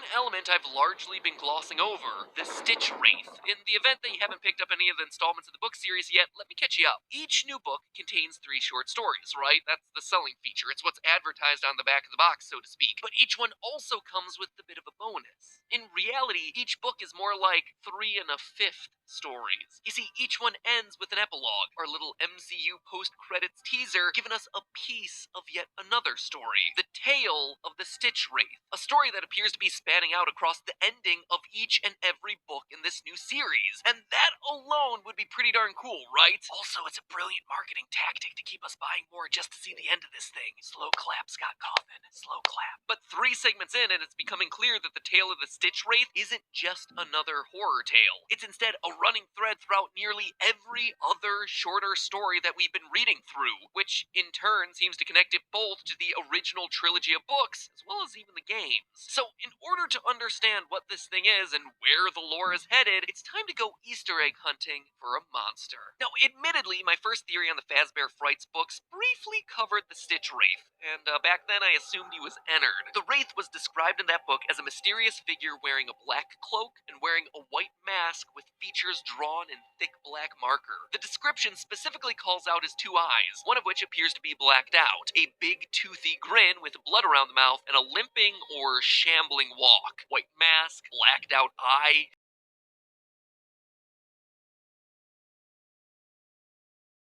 One element I've largely been glossing over, the Stitch Wraith. In the event that you haven't picked up any of the installments of the book series yet, let me catch you up. Each new book contains 3 short stories, right? That's the selling feature. It's what's advertised on the back of the box, so to speak. But each one also comes with a bit of a bonus. In reality, each book is more like 3 1/5 stories. You see, each one ends with an epilogue, our little MCU post-credits teaser, giving us a piece of yet another story. The tale of the Stitch Wraith, a story that appears to be spanning out across the ending of each and every book in this new series. And that alone would be pretty darn cool, right? Also, it's a brilliant marketing tactic to keep us buying more just to see the end of this thing. Slow clap, Scott Coffin. Slow clap. But 3 segments in, and it's becoming clear that the tale of the Stitch Wraith isn't just another horror tale. It's instead a running thread throughout nearly every other shorter story that we've been reading through, which in turn seems to connect it both to the original trilogy of books, as well as even the games. So, in order to understand what this thing is and where the lore is headed, it's time to go Easter egg hunting for a monster. Now, admittedly, my first theory on the Fazbear Frights books briefly covered the Stitch Wraith, and back then I assumed he was Ennard. The Wraith was described in that book as a mysterious figure wearing a black cloak and wearing a white mask with features drawn in thick black marker. The description specifically calls out his 2 eyes, one of which appears to be blacked out, a big toothy grin with blood around the mouth, and a limping or shambling walk. White mask, blacked out eye.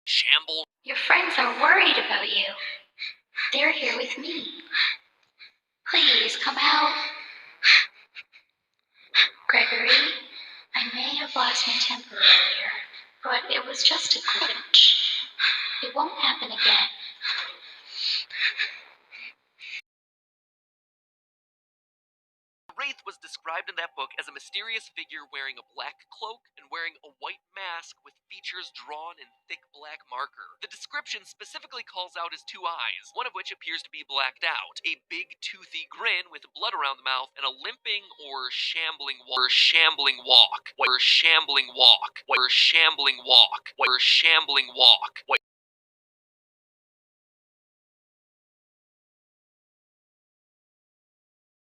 Shamble. Your friends are worried about you. They're here with me. Please come out. Gregory, I may have lost my temper earlier, but it was just a glitch. It won't happen again. The Wraith was described in that book as a mysterious figure wearing a black cloak and wearing a white mask with features drawn in thick black marker. The description specifically calls out his 2 eyes, one of which appears to be blacked out, a big toothy grin with blood around the mouth, and a limping or shambling walk. Or shambling walk. Or shambling walk. Or shambling walk. Or shambling walk.